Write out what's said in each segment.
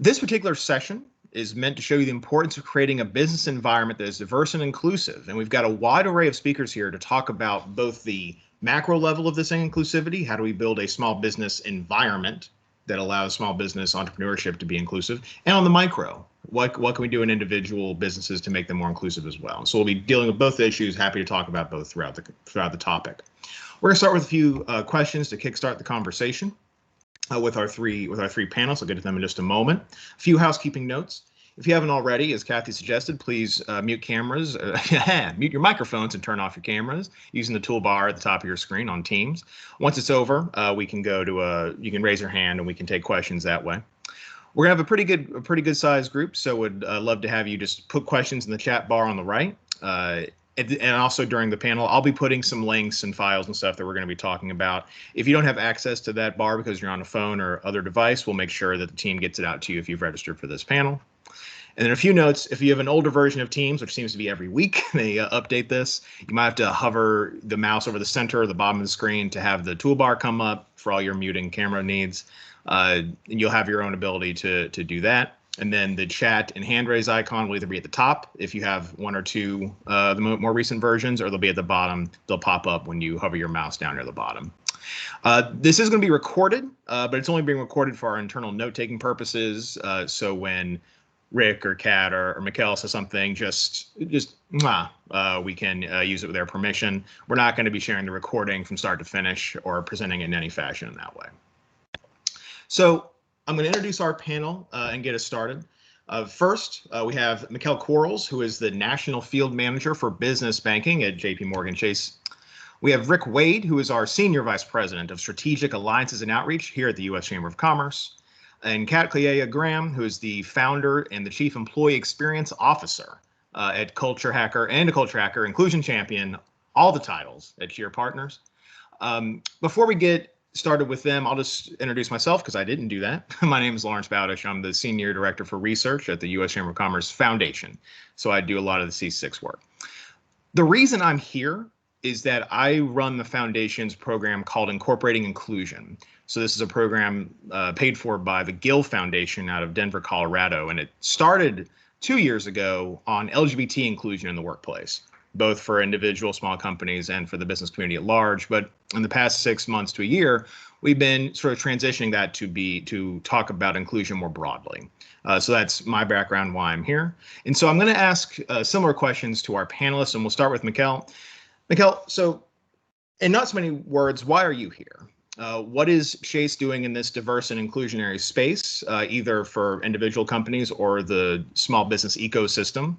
This particular session is meant to show you the importance of creating a business environment that is diverse and inclusive. And we've got a wide array of speakers here to talk about both the macro level of this inclusivity. How do we build a small business environment that allows small business entrepreneurship to be inclusive? And on the micro, what can we do in individual businesses to make them more inclusive as well? So we'll be dealing with both issues. Happy to talk about both throughout the topic. We're going to start with a few questions to kickstart the conversation. With our three panels. I'll get to them in just a moment. A few housekeeping notes. If you haven't already, as Kathy suggested, please mute cameras, mute your microphones and turn off your cameras using the toolbar at the top of your screen on Teams. Once it's over, we can go to you can raise your hand and we can take questions that way. We're gonna have a pretty good sized group, so would love to have you just put questions in the chat bar on the right. And also during the panel, I'll be putting some links and files and stuff that we're going to be talking about. If you don't have access to that bar because you're on a phone or other device, we'll make sure that the team gets it out to you if you've registered for this panel. And then a few notes, if you have an older version of Teams, which seems to be every week, they update this, you might have to hover the mouse over the center or the bottom of the screen to have the toolbar come up for all your muting camera needs. And you'll have your own ability to do that. And then the chat and hand raise icon will either be at the top if you have one or two the more recent versions, or they'll be at the bottom. They'll pop up when you hover your mouse down near the bottom. This is going to be recorded, but it's only being recorded for our internal note-taking purposes. So when Rick or Kat or Mikal says something, we can use it with their permission. We're not going to be sharing the recording from start to finish or presenting it in any fashion in that way. So I'm going to introduce our panel and get us started. First, we have Mikal Quarles, who is the National Field Manager for Business Banking at JP Chase. We have Rick Wade, who is our Senior Vice President of Strategic Alliances and Outreach here at the U.S. Chamber of Commerce. And Colella-Graham, who is the founder and the Chief Employee Experience Officer at Culture Hacker and a Culture Hacker Inclusion Champion, all the titles at Cheer Partners. Before we get started with them, I'll just introduce myself because I didn't do that. My name is Lawrence Bowdish. I'm the Senior Director for Research at the U.S. Chamber of Commerce Foundation. So I do a lot of the C6 work. The reason I'm here is that I run the foundation's program called Incorporating Inclusion. So this is a program paid for by the Gill Foundation out of Denver, Colorado. And it started 2 years ago on LGBT inclusion in the workplace, both for individual small companies and for the business community at large. But in the past 6 months to a year, we've been sort of transitioning that to talk about inclusion more broadly. So that's my background, why I'm here. And so I'm going to ask similar questions to our panelists, and we'll start with Mikal. Mikal, so in not so many words, why are you here? What is Chase doing in this diverse and inclusionary space, either for individual companies or the small business ecosystem?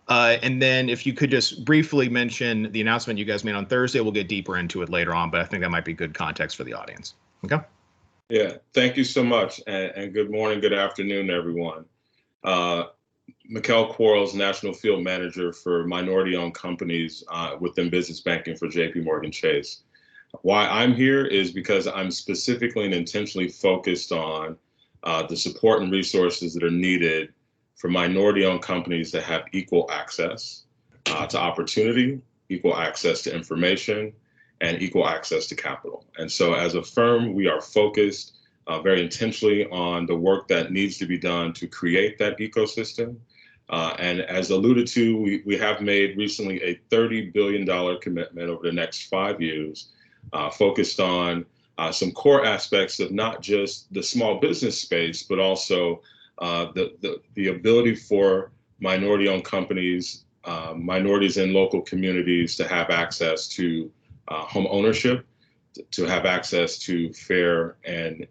And then if you could just briefly mention the announcement you guys made on Thursday, we'll get deeper into it later on, but I think that might be good context for the audience. Okay. Yeah, thank you so much. And good morning, good afternoon, everyone. Mikal Quarles, National Field Manager for minority-owned companies within business banking for JP Chase. Why I'm here is because I'm specifically and intentionally focused on the support and resources that are needed for minority-owned companies that have equal access to opportunity, equal access to information, and equal access to capital. And so as a firm, we are focused very intentionally on the work that needs to be done to create that ecosystem. And as alluded to, we have made recently a $30 billion commitment over the next 5 years, focused on some core aspects of not just the small business space, but also the ability for minority-owned companies, minorities in local communities to have access to home ownership, to have access to fair and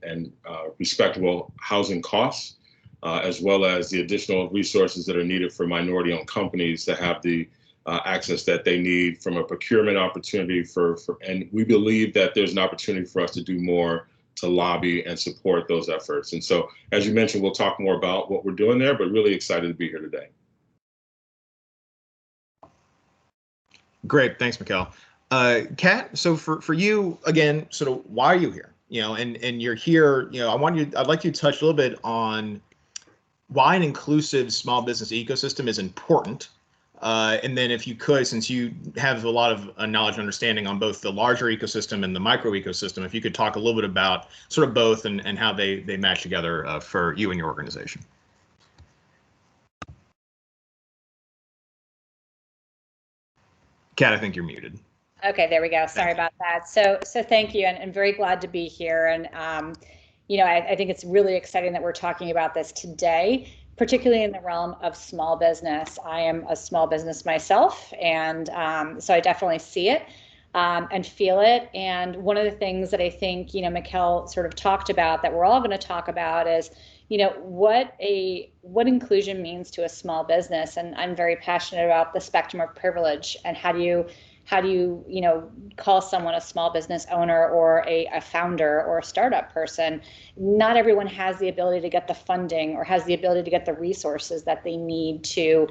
respectable housing costs, as well as the additional resources that are needed for minority-owned companies to have the access that they need from a procurement opportunity and we believe that there's an opportunity for us to do more to lobby and support those efforts. And so, as you mentioned, we'll talk more about what we're doing there, but really excited to be here today. Great, thanks, Mikal. Kat, so for you, again, sort of why are you here? And you're here, I'd like you to touch a little bit on why an inclusive small business ecosystem is important And then if you could, since you have a lot of knowledge and understanding on both the larger ecosystem and the micro ecosystem, if you could talk a little bit about sort of both and how they match together for you and your organization. Kat, I think you're muted. Okay, there we go. Sorry about that. So thank you, and very glad to be here. And you know, I think it's really exciting that we're talking about this today, particularly in the realm of small business. I am a small business myself, and so I definitely see it and feel it. And one of the things that I think, you know, Mikal sort of talked about that we're all going to talk about is, you know, what inclusion means to a small business. And I'm very passionate about the spectrum of privilege and how do you you know, call someone a small business owner or a founder or a startup person. Not everyone has the ability to get the funding or has the ability to get the resources that they need to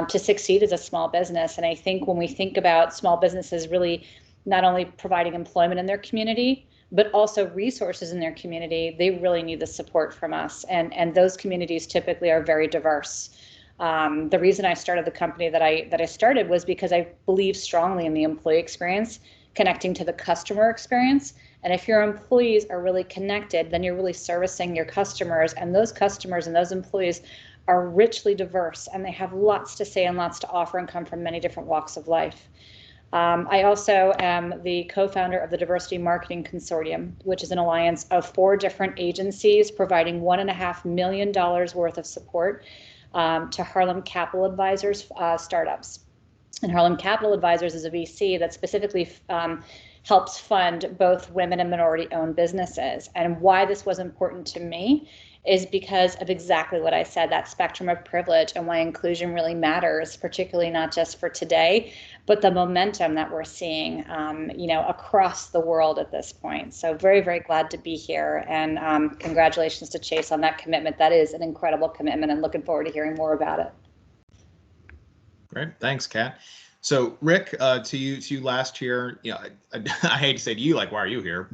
succeed as a small business. And I think when we think about small businesses really not only providing employment in their community, but also resources in their community, they really need the support from us. And those communities typically are very diverse. The reason I started the company that I started was because I believe strongly in the employee experience, connecting to the customer experience. And if your employees are really connected, then you're really servicing your customers, and those customers and those employees are richly diverse, and they have lots to say and lots to offer and come from many different walks of life. I also am the co-founder of the Diversity Marketing Consortium, which is an alliance of 4 different agencies providing $1.5 million worth of support to Harlem Capital Advisors startups. And Harlem Capital Advisors is a VC that specifically helps fund both women and minority-owned businesses. And why this was important to me is because of exactly what I said, that spectrum of privilege, and why inclusion really matters, particularly not just for today, but the momentum that we're seeing, you know, across the world at this point. So very, very glad to be here, and congratulations to Chase on that commitment. That is an incredible commitment, and looking forward to hearing more about it. Great, thanks, Kat. So Rick, to you last year, you know, I hate to say to you, like, why are you here?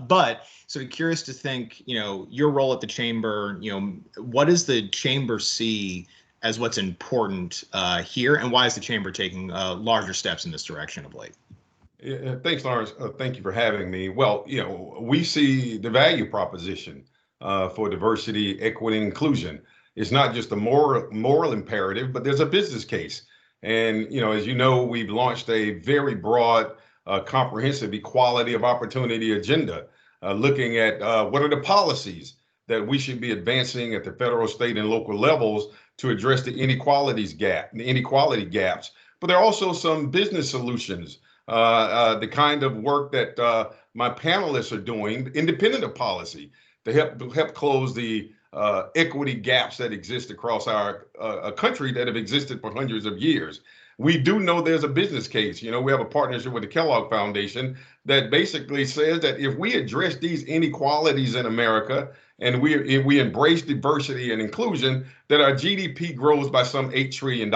But sort of curious to think, you know, your role at the chamber, you know, what does the chamber see as what's important here, and why is the chamber taking larger steps in this direction of late? Yeah, thanks, Lawrence. Thank you for having me. Well, you know, we see the value proposition for diversity, equity, and inclusion. It's not just a moral imperative, but there's a business case. And, you know, as you know, we've launched a very broad, comprehensive equality of opportunity agenda, looking at what are the policies that we should be advancing at the federal, state, and local levels to address the inequality gaps. But there are also some business solutions, the kind of work that my panelists are doing, independent of policy, to help close the equity gaps that exist across our country that have existed for hundreds of years. We do know there's a business case. You know, we have a partnership with the Kellogg Foundation that basically says that if we address these inequalities in America and if we embrace diversity and inclusion, that our GDP grows by some $8 trillion.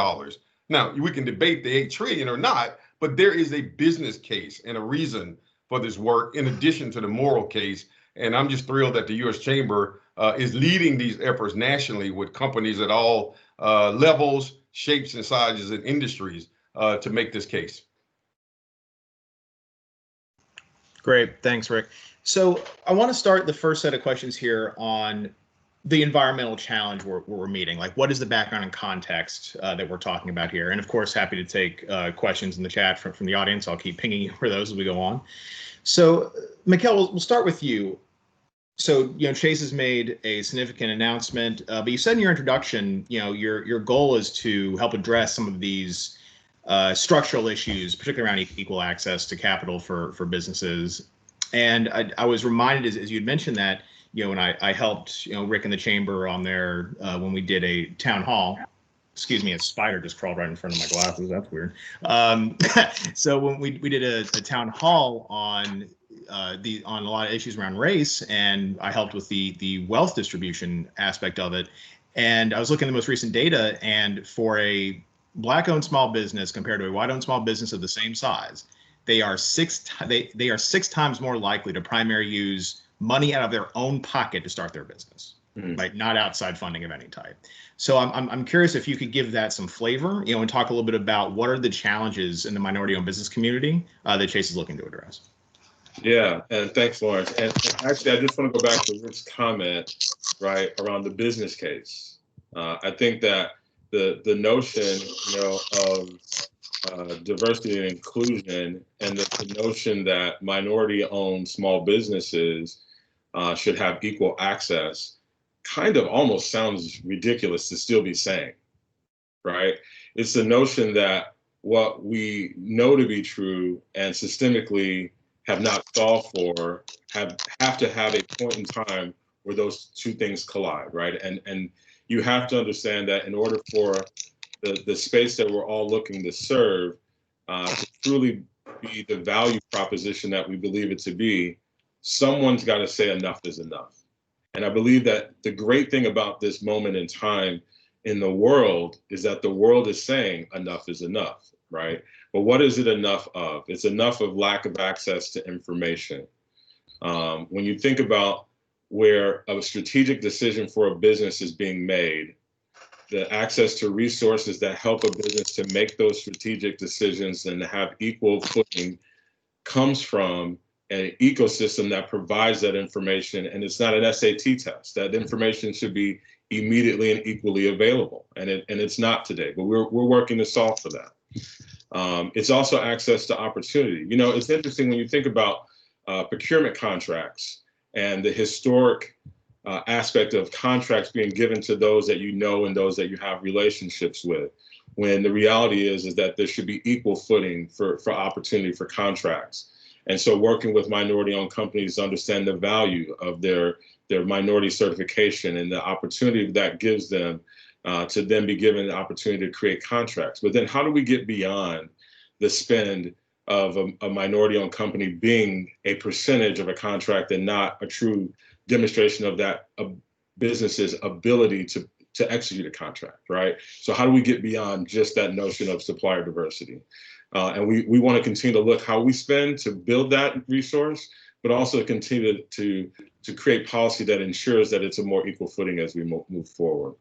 Now, we can debate the 8 trillion or not, but there is a business case and a reason for this work in addition to the moral case. And I'm just thrilled that the U.S. Chamber is leading these efforts nationally with companies at all levels, shapes, and sizes and industries to make this case. Great, thanks, Rick. So I want to start the first set of questions here on the environmental challenge we're meeting. Like, what is the background and context that we're talking about here? And of course, happy to take questions in the chat from the audience. I'll keep pinging you for those as we go on. So Mikal, we'll start with you. So, you know, Chase has made a significant announcement, but you said in your introduction, you know, your goal is to help address some of these structural issues, particularly around equal access to capital for businesses. And I was reminded, as you had mentioned that, you know, when I helped, you know, Rick and the chamber on there when we did a town hall. Excuse me, a spider just crawled right in front of my glasses. That's weird. So when we did a town hall on a lot of issues around race, and I helped with the wealth distribution aspect of it. And I was looking at the most recent data, and for a Black-owned small business compared to a white-owned small business of the same size, they are six times more likely to primary use money out of their own pocket to start their business. right? Not outside funding of any type. So I'm curious if you could give that some flavor, and talk a little bit about what are the challenges in the minority-owned business community that Chase is looking to address. Yeah, and thanks, Lawrence. And actually, I just want to go back to Rick's comment, right, around the business case. I think that the notion, of diversity and inclusion, and the notion that minority-owned small businesses should have equal access kind of almost sounds ridiculous to still be saying, right? It's the notion that what we know to be true and systemically have not solved for have to have a point in time where those two things collide, right? And you have to understand that in order for the space that we're all looking to serve to truly be the value proposition that we believe it to be, someone's got to say enough is enough. And I believe that the great thing about this moment in time in the world is that the world is saying enough is enough, right? But what is it enough of? It's enough of lack of access to information. When you think about where a strategic decision for a business is being made, the access to resources that help a business to make those strategic decisions and to have equal footing comes from an ecosystem that provides that information, and it's not an SAT test. That information should be immediately and equally available, and it's not today. But we're working to solve for that. It's also access to opportunity. It's interesting when you think about procurement contracts and the historic aspect of contracts being given to those that you know and those that you have relationships with, when the reality is that there should be equal footing for opportunity for contracts. And so working with minority-owned companies to understand the value of their minority certification and the opportunity that gives them to then be given the opportunity to create contracts. But then how do we get beyond the spend of a minority-owned company being a percentage of a contract and not a true demonstration of that business's ability to execute a contract, right? So how do we get beyond just that notion of supplier diversity? And we want to continue to look how we spend to build that resource, but also continue to create policy that ensures that it's a more equal footing as we move forward.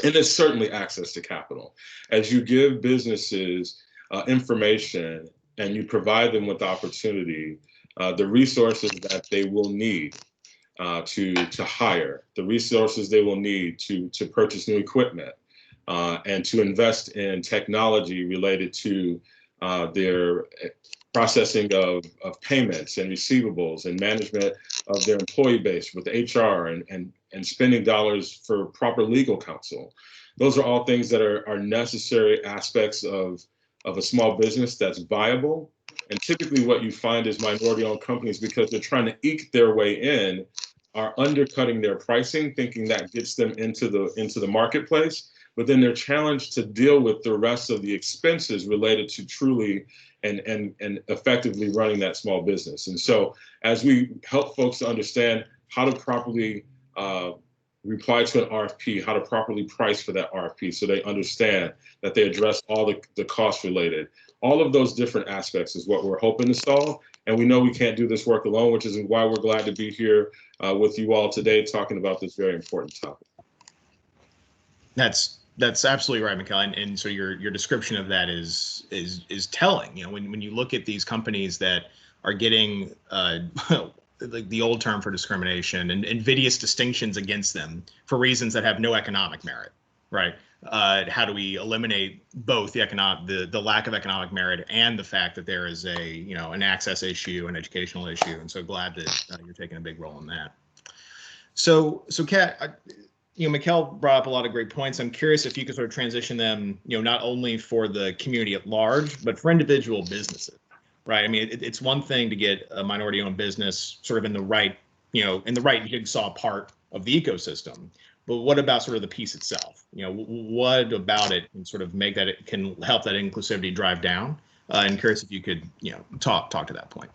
And there's certainly access to capital. As you give businesses information and you provide them with opportunity, the resources that they will need to hire, the resources they will need to purchase new equipment, and to invest in technology related to their processing of payments and receivables and management of their employee base with HR and spending dollars for proper legal counsel. Those are all things that are necessary aspects of a small business that's viable. And typically what you find is minority-owned companies, because they're trying to eke their way in, are undercutting their pricing, thinking that gets them into the marketplace. But then they're challenged to deal with the rest of the expenses related to truly and effectively running that small business. And so as we help folks to understand how to properly reply to an RFP, how to properly price for that RFP so they understand that they address all the costs related, all of those different aspects is what we're hoping to solve. And we know we can't do this work alone, which is why we're glad to be here with you all today talking about this very important topic. That's absolutely right, Mikal. And so your description of that is telling. When you look at these companies that are getting like the old term for discrimination and invidious distinctions against them for reasons that have no economic merit, right? How do we eliminate both the lack of economic merit and the fact that there is an access issue, an educational issue? And so glad that you're taking a big role in that. So Kat, Mikal brought up a lot of great points. I'm curious if you could sort of transition them, not only for the community at large, but for individual businesses, right? I mean, it's one thing to get a minority-owned business sort of in the right jigsaw part of the ecosystem, but what about sort of the piece itself? What about it can sort of make that it can help that inclusivity drive down? I'm curious if you could, talk to that point.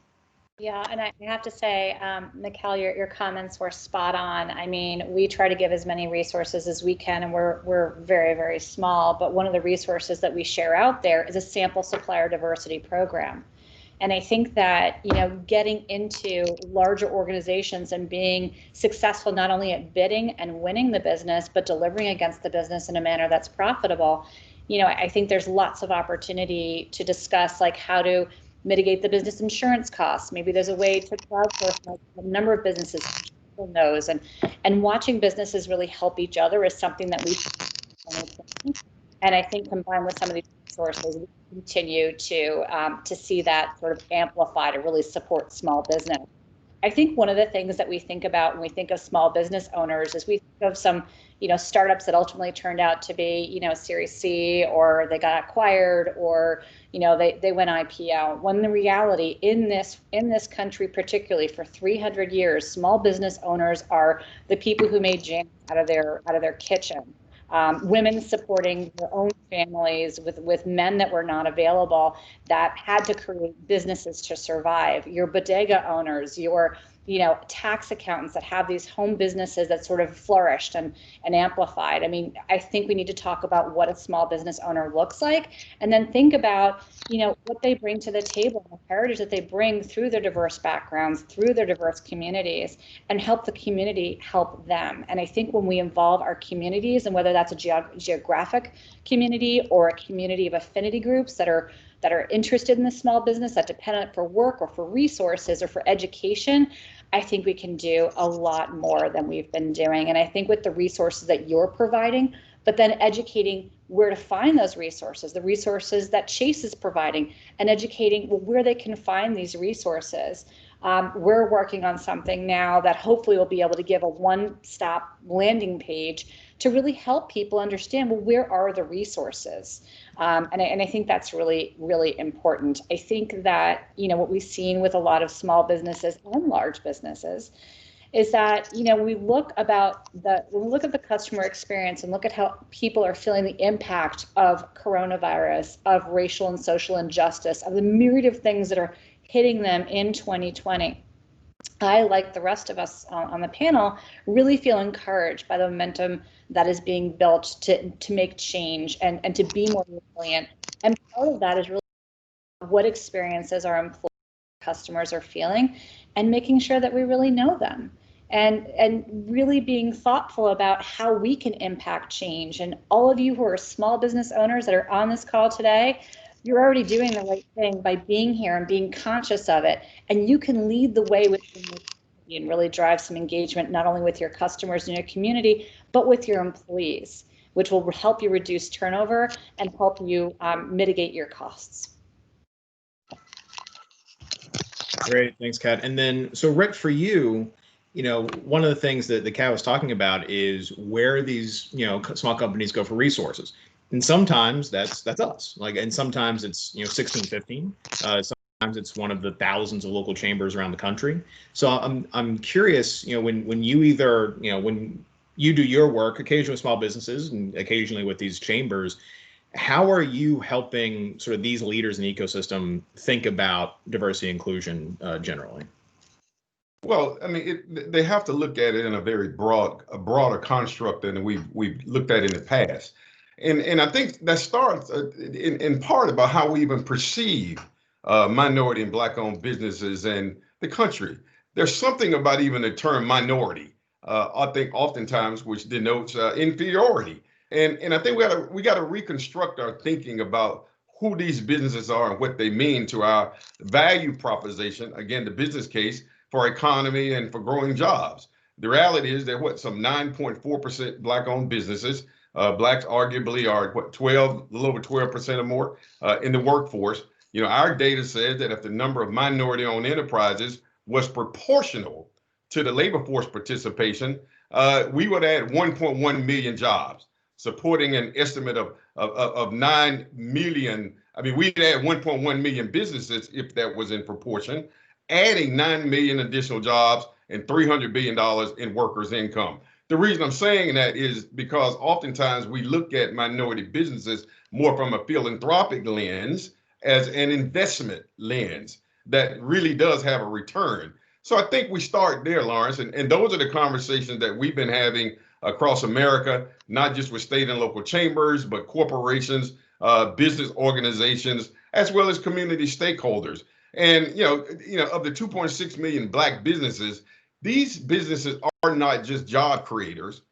Yeah, and I have to say, Mikal, your comments were spot on. I mean, we try to give as many resources as we can, and we're very, very small. But one of the resources that we share out there is a sample supplier diversity program. And I think that, getting into larger organizations and being successful not only at bidding and winning the business, but delivering against the business in a manner that's profitable, I think there's lots of opportunity to discuss like how to mitigate the business insurance costs. Maybe there's a way to crowdsource a number of businesses knows, and watching businesses really help each other is something that we, and I think combined with some of these resources, we continue to see that sort of amplify to really support small business. I think one of the things that we think about when we think of small business owners is we think of some, startups that ultimately turned out to be, Series C, or they got acquired, or, they went IPO. When the reality in this country, particularly for 300 years, small business owners are the people who made jam out of their kitchen. Women supporting their own families with men that were not available, that had to create businesses to survive. Your bodega owners, your tax accountants that have these home businesses that sort of flourished and amplified. I mean, I think we need to talk about what a small business owner looks like, and then think about what they bring to the table, the heritage that they bring through their diverse backgrounds, through their diverse communities, and help the community help them. And I think when we involve our communities, and whether that's a geographic community or a community of affinity groups that are interested in the small business, that depend on it for work or for resources or for education, I think we can do a lot more than we've been doing. And I think with the resources that you're providing, but then educating where to find those resources, the resources that Chase is providing, and educating where they can find these resources. We're working on something now that hopefully will be able to give a one-stop landing page to really help people understand, where are the resources? And I think that's really, really important. I think that, what we've seen with a lot of small businesses and large businesses is that, when we look at the customer experience and look at how people are feeling the impact of coronavirus, of racial and social injustice, of the myriad of things that are hitting them in 2020, I, like the rest of us on the panel, really feel encouraged by the momentum that is being built to make change and to be more resilient. And part of that is really what experiences our employees, customers are feeling, and making sure that we really know them, and really being thoughtful about how we can impact change. And all of you who are small business owners that are on this call today, you're already doing the right thing by being here and being conscious of it. And you can lead the way with and really drive some engagement, not only with your customers and your community, but with your employees, which will help you reduce turnover and help you mitigate your costs. Great, thanks, Kat. And then, so Rick, for you, one of the things that Kat was talking about is where these, small companies go for resources. And sometimes that's us, and sometimes it's 1615. Sometimes it's one of the thousands of local chambers around the country. So I'm curious, when you either when you do your work occasionally with small businesses and occasionally with these chambers, how are you helping sort of these leaders in the ecosystem think about diversity and inclusion generally? Well, I mean, they have to look at it in a very broader construct than we've looked at in the past. And I think that starts in part about how we even perceive minority and Black-owned businesses in the country. There's something about even the term minority, I think oftentimes, which denotes inferiority. And I think we got to reconstruct our thinking about who these businesses are and what they mean to our value proposition, again, the business case for economy and for growing jobs. The reality is that some 9.4% Black-owned businesses. Blacks arguably are a little over 12% or more in the workforce. Our data says that if the number of minority-owned enterprises was proportional to the labor force participation, we would add 1.1 million jobs, supporting an estimate of 9 million. I mean, we'd add 1.1 million businesses if that was in proportion, adding 9 million additional jobs and $300 billion in workers' income. The reason I'm saying that is because oftentimes we look at minority businesses more from a philanthropic lens as an investment lens that really does have a return. So I think we start there, Lawrence, and those are the conversations that we've been having across America, not just with state and local chambers, but corporations, business organizations, as well as community stakeholders. And of the 2.6 million Black businesses, these businesses are not just job creators,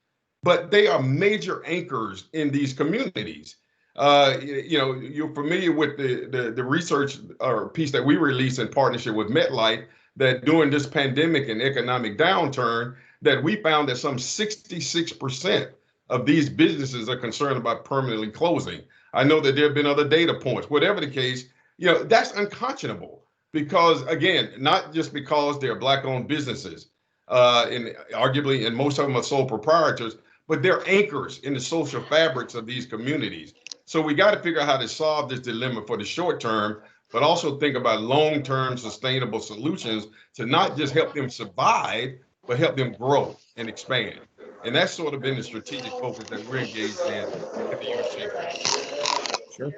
but they are major anchors in these communities. You're familiar with the research or piece that we released in partnership with MetLife, that during this pandemic and economic downturn, that we found that some 66% of these businesses are concerned about permanently closing. I know that there have been other data points. Whatever the case, that's unconscionable, because again, not just because they're Black-owned businesses, and arguably, and most of them are sole proprietors, but they're anchors in the social fabrics of these communities. So we got to figure out how to solve this dilemma for the short term, but also think about long-term sustainable solutions to not just help them survive, but help them grow and expand. And that's sort of been the strategic focus that we're engaged in at the UC. Sure.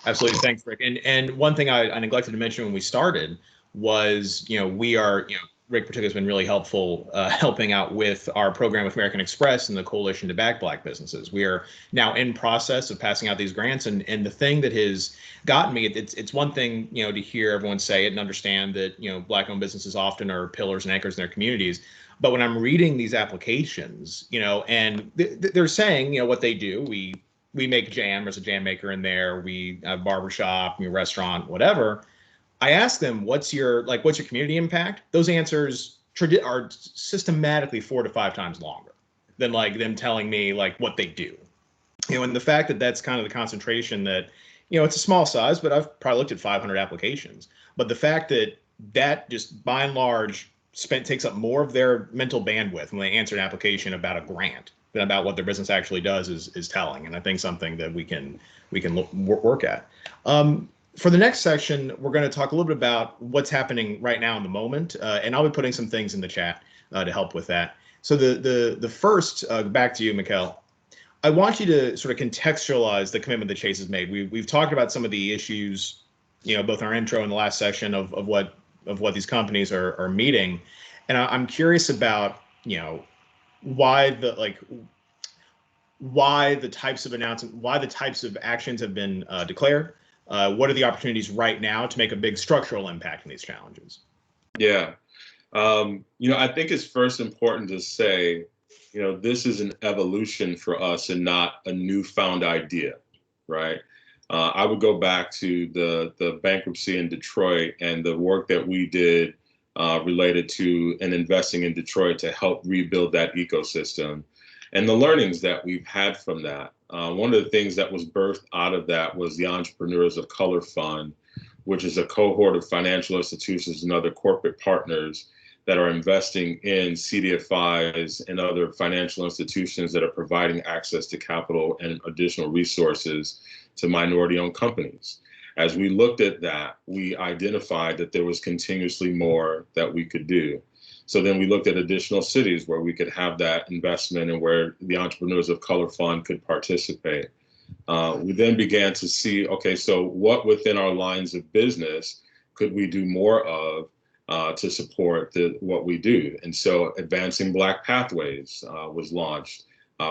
Absolutely. Thanks, Rick. And one thing I neglected to mention when we started was, we are, Rick particularly has been really helpful helping out with our program with American Express and the Coalition to Back Black Businesses. We are now in process of passing out these grants. And the thing that has gotten me, it's one thing, to hear everyone say it and understand that, Black-owned businesses often are pillars and anchors in their communities. But when I'm reading these applications, and they're saying, what they do, we make jam, there's a jam maker in there, we have barbershop, restaurant, whatever. I ask them, what's your community impact? Those answers are systematically 4 to 5 times longer than them telling me what they do. And the fact that that's kind of the concentration that, it's a small size, but I've probably looked at 500 applications. But the fact that just by and large takes up more of their mental bandwidth when they answer an application about a grant than about what their business actually does is telling. And I think something that we can work at. For the next section, we're going to talk a little bit about what's happening right now in the moment, and I'll be putting some things in the chat to help with that. So the first, back to you, Mikal. I want you to sort of contextualize the commitment that Chase has made. We've talked about some of the issues, both in our intro and the last section of what these companies are meeting, and I'm curious about why the types of actions have been declared. What are the opportunities right now to make a big structural impact in these challenges? Yeah. I think it's first important to say, this is an evolution for us and not a newfound idea, right? I would go back to the bankruptcy in Detroit and the work that we did related to and investing in Detroit to help rebuild that ecosystem and the learnings that we've had from that. One of the things that was birthed out of that was the Entrepreneurs of Color Fund, which is a cohort of financial institutions and other corporate partners that are investing in CDFIs and other financial institutions that are providing access to capital and additional resources to minority-owned companies. As we looked at that, we identified that there was continuously more that we could do. So then we looked at additional cities where we could have that investment and where the Entrepreneurs of Color Fund could participate. We then began to see, okay, so what within our lines of business could we do more of to support what we do? And so Advancing Black Pathways was launched,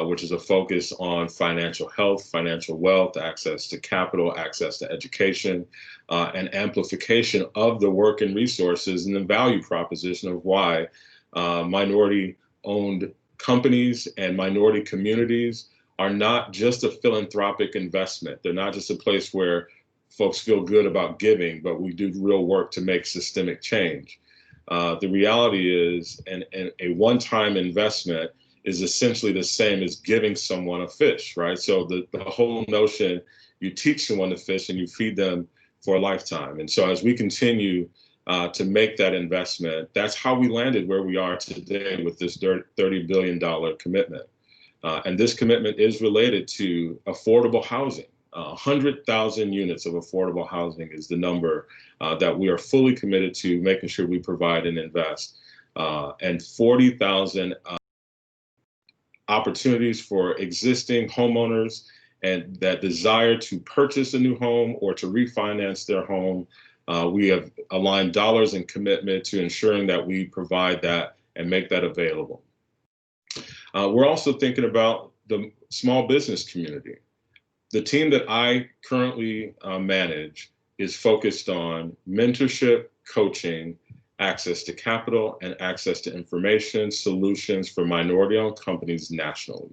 which is a focus on financial health, financial wealth, access to capital, access to education, and amplification of the work and resources and the value proposition of why minority-owned companies and minority communities are not just a philanthropic investment. They're not just a place where folks feel good about giving, but we do real work to make systemic change. The reality is, a one-time investment is essentially the same as giving someone a fish, right? So the whole notion, you teach someone to fish and you feed them for a lifetime. And so as we continue to make that investment, that's how we landed where we are today with this $30 billion commitment. And this commitment is related to affordable housing. 100,000 units of affordable housing is the number that we are fully committed to making sure we provide and invest. And 40,000 opportunities for existing homeowners and that desire to purchase a new home or to refinance their home. We have aligned dollars and commitment to ensuring that we provide that and make that available. We're also thinking about the small business community. The team that I currently manage is focused on mentorship, coaching, access to capital, and access to information solutions for minority-owned companies nationally.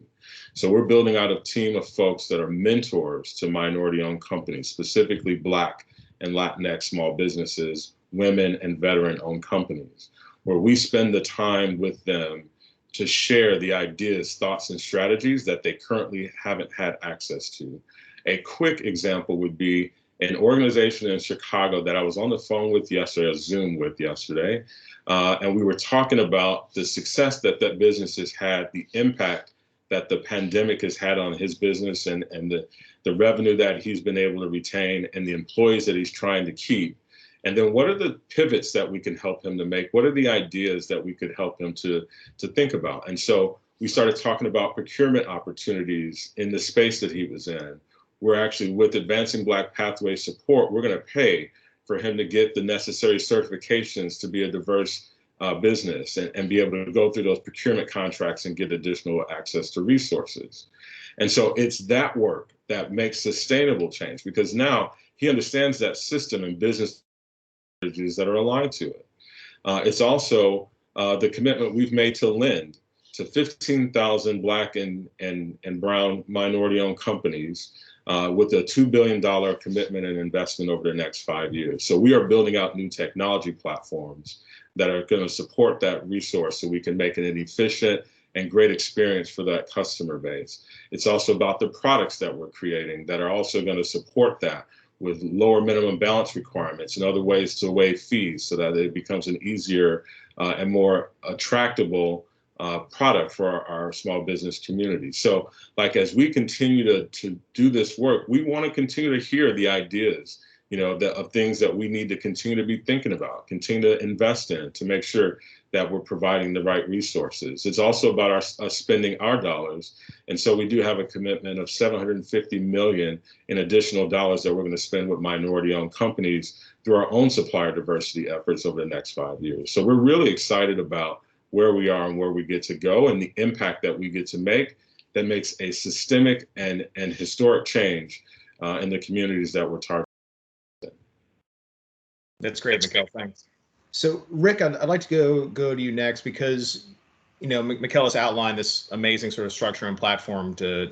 So we're building out a team of folks that are mentors to minority-owned companies, specifically Black and Latinx small businesses, women and veteran-owned companies, where we spend the time with them to share the ideas, thoughts, and strategies that they currently haven't had access to. A quick example would be an organization in Chicago that I was on the phone with yesterday, or Zoom with yesterday, and we were talking about the success that that business has had, the impact that the pandemic has had on his business, and the revenue that he's been able to retain, and the employees that he's trying to keep. And then what are the pivots that we can help him to make? What are the ideas that we could help him to think about? And so we started talking about procurement opportunities in the space that he was in. We're actually, with Advancing Black Pathway support, we're going to pay for him to get the necessary certifications to be a diverse business and be able to go through those procurement contracts and get additional access to resources. And so it's that work that makes sustainable change, because now he understands that system and business strategies that are aligned to it. It's also the commitment we've made to lend to 15,000 Black and brown minority-owned companies with a $2 billion commitment and investment over the next 5 years. So we are building out new technology platforms that are going to support that resource so we can make it an efficient and great experience for that customer base. It's also about the products that we're creating that are also going to support that, with lower minimum balance requirements and other ways to waive fees so that it becomes an easier and more attractable product for our small business community. So, like, as we continue to do this work, we want to continue to hear the ideas, of things that we need to continue to be thinking about, continue to invest in, to make sure that we're providing the right resources. It's also about us spending our dollars. And so we do have a commitment of $750 million in additional dollars that we're going to spend with minority-owned companies through our own supplier diversity efforts over the next 5 years. So we're really excited about where we are and where we get to go, and the impact that we get to make that makes a systemic and historic change in the communities that we're targeting. That's great, Mikal. Thanks. So, Rick, I'd like to go to you next, because Mikal has outlined this amazing sort of structure and platform to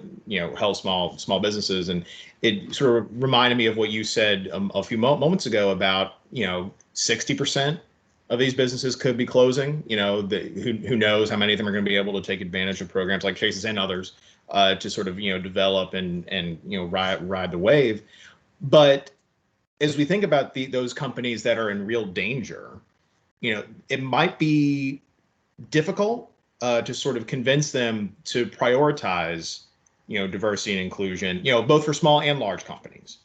help small businesses, and it sort of reminded me of what you said a few moments ago about 60% of these businesses could be closing. Who knows how many of them are going to be able to take advantage of programs like Chase's and others to sort of develop and ride the wave. But as we think about those companies that are in real danger, it might be difficult to sort of convince them to prioritize, diversity and inclusion, both for small and large companies,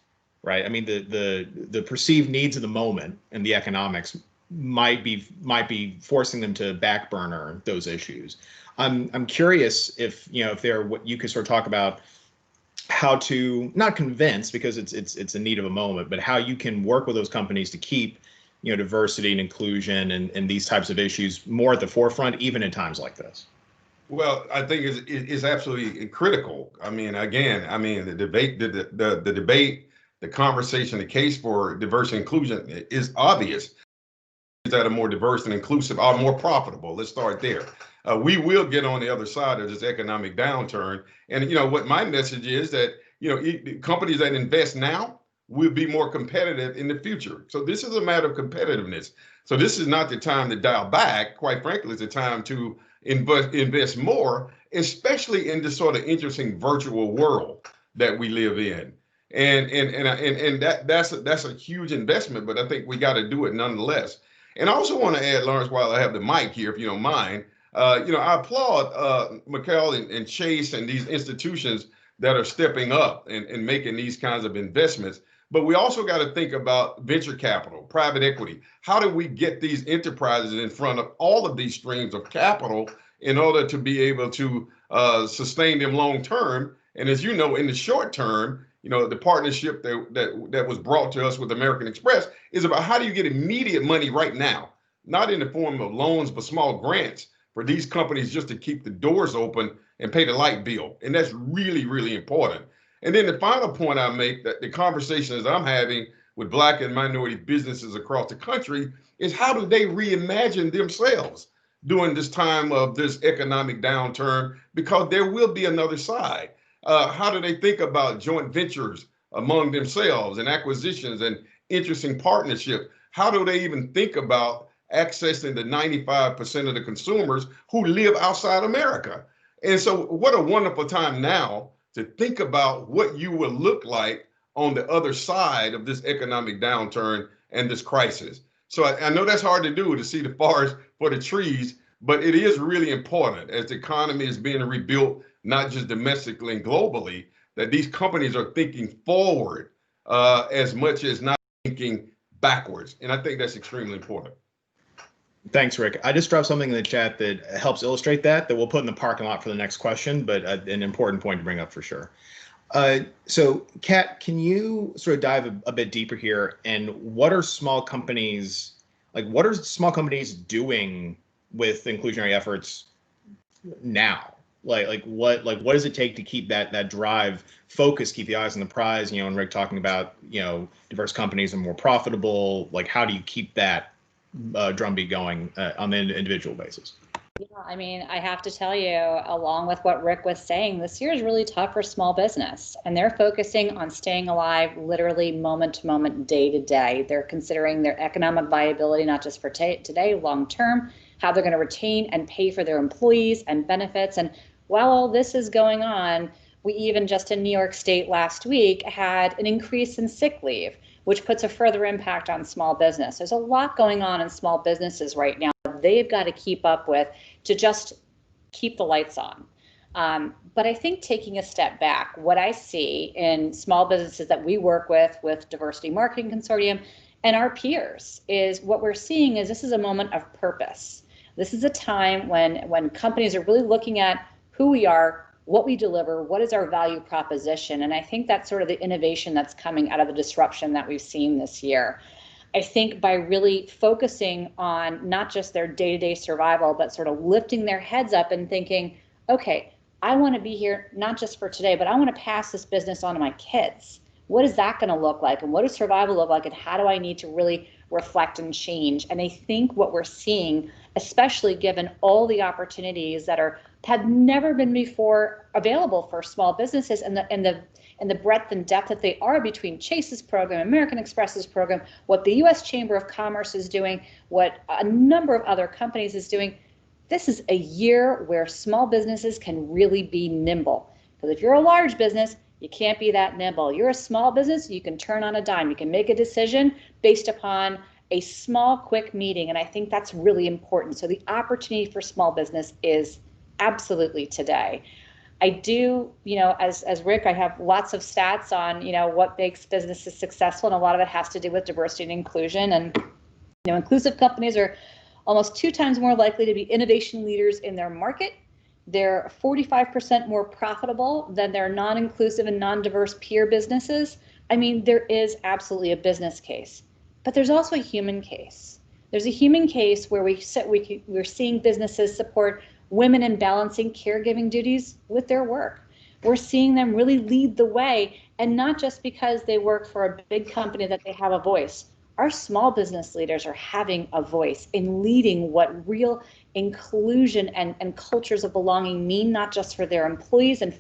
right? I mean, the perceived needs of the moment and the economics might be forcing them to back burner those issues. I'm curious if what you could sort of talk about how to not convince, because it's a need of a moment, but how you can work with those companies to keep diversity and inclusion and these types of issues more at the forefront, even in times like this. Well, I think it's absolutely critical. I mean, again, the debate, the debate, the conversation, the case for diversity and inclusion is obvious. That are more diverse and inclusive are more profitable. Let's start there. We will get on the other side of this economic downturn. And what my message is that companies that invest now will be more competitive in the future. So this is a matter of competitiveness. So this is not the time to dial back. Quite frankly, it's the time to invest more, especially in this sort of interesting virtual world that we live in. And that's a huge investment, but I think we got to do it nonetheless. And I also want to add, Lawrence, while I have the mic here, if you don't mind, I applaud Mikal and Chase and these institutions that are stepping up and making these kinds of investments. But we also got to think about venture capital, private equity. How do we get these enterprises in front of all of these streams of capital in order to be able to sustain them long term? And as you know, in the short term, the partnership that was brought to us with American Express is about how do you get immediate money right now, not in the form of loans, but small grants for these companies just to keep the doors open and pay the light bill. And that's really, really important. And then the final point I make, that the conversations I'm having with Black and minority businesses across the country is how do they reimagine themselves during this time of this economic downturn, because there will be another side. How do they think about joint ventures among themselves and acquisitions and interesting partnership? How do they even think about accessing the 95% of the consumers who live outside America? And so what a wonderful time now to think about what you will look like on the other side of this economic downturn and this crisis. So I know that's hard to do, to see the forest for the trees, but it is really important as the economy is being rebuilt, not just domestically and globally, that these companies are thinking forward as much as not thinking backwards. And I think that's extremely important. Thanks, Rick. I just dropped something in the chat that helps illustrate that we'll put in the parking lot for the next question, but an important point to bring up for sure. So, Kat, can you sort of dive a bit deeper here? And what are small companies doing with inclusionary efforts now? Like what does it take to keep that drive focused, keep the eyes on the prize? And Rick talking about diverse companies are more profitable. Like, how do you keep that drumbeat going on the individual basis? Yeah, I mean, I have to tell you, along with what Rick was saying, this year is really tough for small business, and they're focusing on staying alive literally moment to moment, day to day. They're considering their economic viability, not just for today, long term, how they're going to retain and pay for their employees and benefits. And while all this is going on, we even just in New York State last week had an increase in sick leave, which puts a further impact on small business. There's a lot going on in small businesses right now. They've got to keep up with to just keep the lights on. But I think taking a step back, what I see in small businesses that we work with Diversity Marketing Consortium and our peers, is what we're seeing is this is a moment of purpose. This is a time when companies are really looking at who we are, what we deliver, what is our value proposition. And I think that's sort of the innovation that's coming out of the disruption that we've seen this year. I think by really focusing on not just their day-to-day survival, but sort of lifting their heads up and thinking, okay, I want to be here not just for today, but I want to pass this business on to my kids. What is that going to look like? And what does survival look like? And how do I need to really reflect and change? And I think what we're seeing, especially given all the opportunities that have never been before available for small businesses, and the breadth and depth that they are between Chase's program, American Express's program, what the U.S. Chamber of Commerce is doing, what a number of other companies is doing. This is a year where small businesses can really be nimble. Because if you're a large business, you can't be that nimble. You're a small business, you can turn on a dime. You can make a decision based upon a small, quick meeting. And I think that's really important. So the opportunity for small business is absolutely today. I do, as Rick, I have lots of stats on, what makes businesses successful. And a lot of it has to do with diversity and inclusion. And, inclusive companies are almost 2 times more likely to be innovation leaders in their market. They're 45% more profitable than their non-inclusive and non-diverse peer businesses. I mean, there is absolutely a business case, but there's also a human case. There's a human case where we're seeing businesses support women in balancing caregiving duties with their work. We're seeing them really lead the way, and not just because they work for a big company that they have a voice. Our small business leaders are having a voice in leading what real inclusion and cultures of belonging mean, not just for their employees and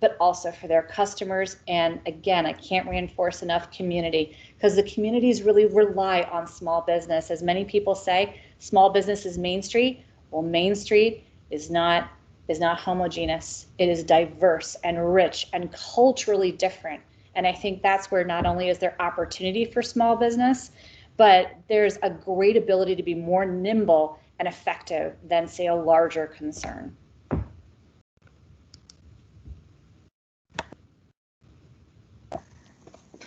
but also for their customers. And again, I can't reinforce enough community, because the communities really rely on small business. As many people say, small business is Main Street. Well, Main Street is not homogeneous. It is diverse and rich and culturally different. And I think that's where not only is there opportunity for small business, but there's a great ability to be more nimble and effective than, say, a larger concern.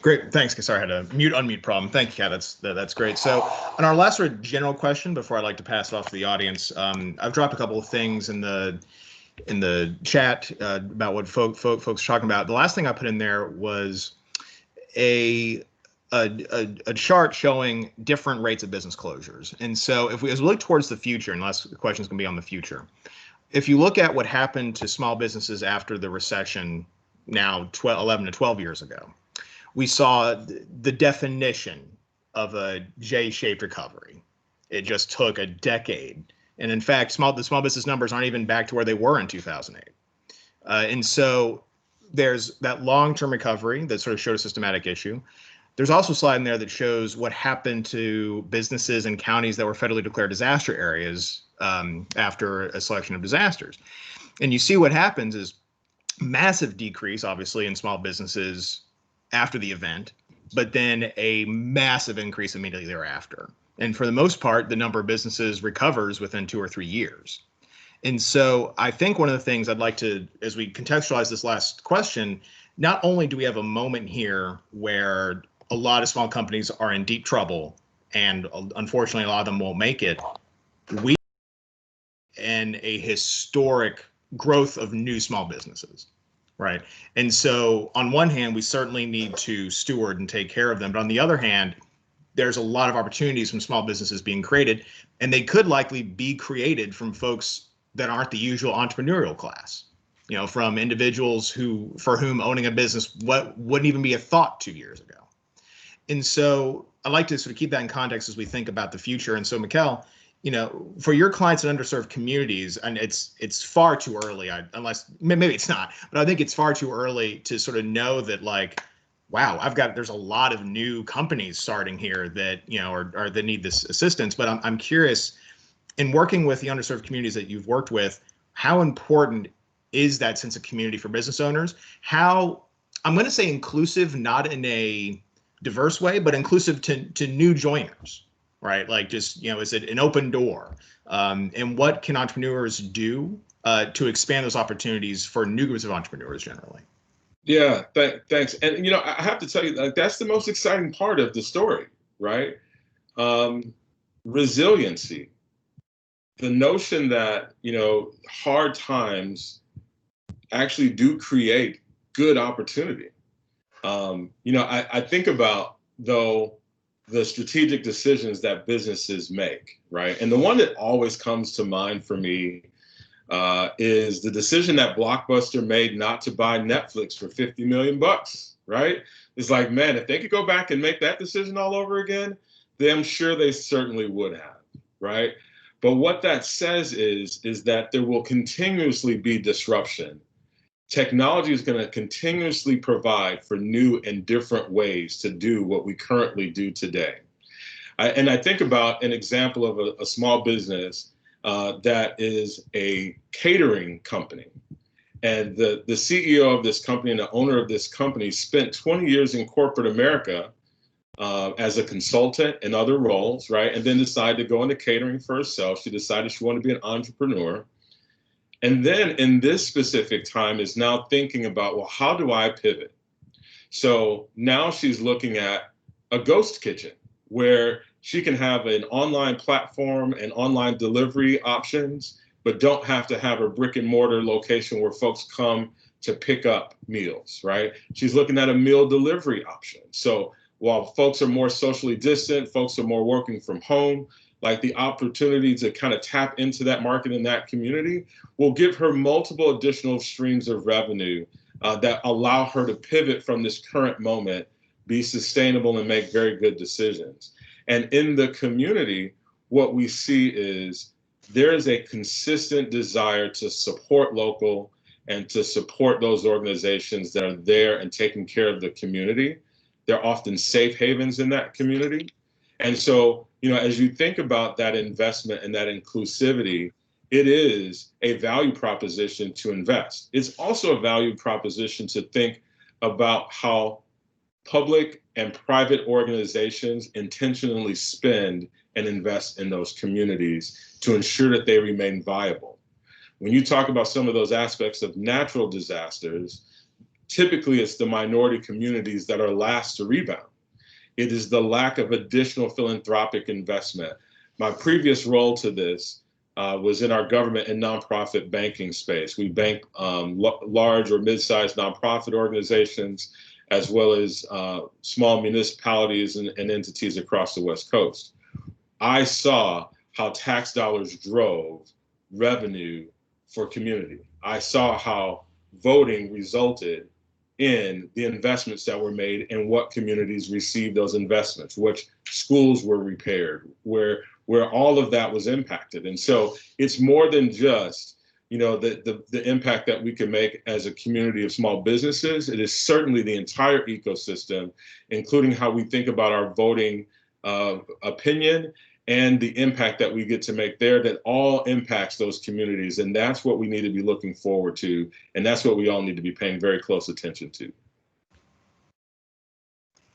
Great, thanks. Sorry, I had a unmute problem. Thank you, Kat. That's great. So, on our last sort of general question, before I'd like to pass it off to the audience, I've dropped a couple of things in the chat about what folks are talking about. The last thing I put in there was a chart showing different rates of business closures. And so, as we look towards the future, and the last question is going to be on the future, if you look at what happened to small businesses after the recession, now 11 to 12 years ago, we saw the definition of a J-shaped recovery. It just took a decade. And in fact, the small business numbers aren't even back to where they were in 2008. And so there's that long-term recovery that sort of showed a systematic issue. There's also a slide in there that shows what happened to businesses and counties that were federally declared disaster areas after a selection of disasters. And you see what happens is massive decrease, obviously, in small businesses after the event, but then a massive increase immediately thereafter. And for the most part, the number of businesses recovers within 2 or 3 years. And so I think one of the things I'd like to, as we contextualize this last question, not only do we have a moment here where a lot of small companies are in deep trouble, and unfortunately a lot of them won't make it, we in a historic growth of new small businesses, right? And so on one hand, we certainly need to steward and take care of them. But on the other hand, there's a lot of opportunities from small businesses being created, and they could likely be created from folks that aren't the usual entrepreneurial class, from individuals for whom owning a business wouldn't even be a thought 2 years ago. And so I like to sort of keep that in context as we think about the future. And so, Mikal, for your clients in underserved communities, and it's far too early, unless maybe it's not, but I think it's far too early to sort of know that, like, wow, there's a lot of new companies starting here that, or that need this assistance. But I'm curious, in working with the underserved communities that you've worked with, how important is that sense of community for business owners? How, I'm going to say inclusive, not in a diverse way, but inclusive to new joiners, right? Like, just, is it an open door? And what can entrepreneurs do to expand those opportunities for new groups of entrepreneurs generally? Yeah, thanks. And, I have to tell you, like, that's the most exciting part of the story, right? Resiliency. The notion that, hard times actually do create good opportunity. I think about, though, the strategic decisions that businesses make, right? And the one that always comes to mind for me is the decision that Blockbuster made not to buy Netflix for $50 million, right? It's like, man, if they could go back and make that decision all over again, then I'm sure they certainly would have, right? But what that says is that there will continuously be disruption. Technology is going to continuously provide for new and different ways to do what we currently do today. And I think about an example of a small business that is a catering company. And the CEO of this company and the owner of this company spent 20 years in corporate America as a consultant in other roles, right? And then decided to go into catering for herself. She decided she wanted to be an entrepreneur. And then in this specific time is now thinking about, well, how do I pivot? So now she's looking at a ghost kitchen where she can have an online platform and online delivery options, but don't have to have a brick and mortar location where folks come to pick up meals, right? She's looking at a meal delivery option. So while folks are more socially distant, folks are more working from home, like, the opportunity to kind of tap into that market and that community will give her multiple additional streams of revenue that allow her to pivot from this current moment, be sustainable, and make very good decisions. And in the community, what we see is there is a consistent desire to support local and to support those organizations that are there and taking care of the community. They're often safe havens in that community. And so, as you think about that investment and that inclusivity, it is a value proposition to invest. It's also a value proposition to think about how public and private organizations intentionally spend and invest in those communities to ensure that they remain viable. When you talk about some of those aspects of natural disasters, typically it's the minority communities that are last to rebound. It is the lack of additional philanthropic investment. My previous role to this was in our government and nonprofit banking space. We bank large or mid-sized nonprofit organizations, as well as small municipalities and entities across the West Coast. I saw how tax dollars drove revenue for community. I saw how voting resulted in the investments that were made and what communities received those investments, which schools were repaired, where all of that was impacted. And so it's more than just, the impact that we can make as a community of small businesses. It is certainly the entire ecosystem, including how we think about our voting opinion and the impact that we get to make there, that all impacts those communities. And that's what we need to be looking forward to. And that's what we all need to be paying very close attention to.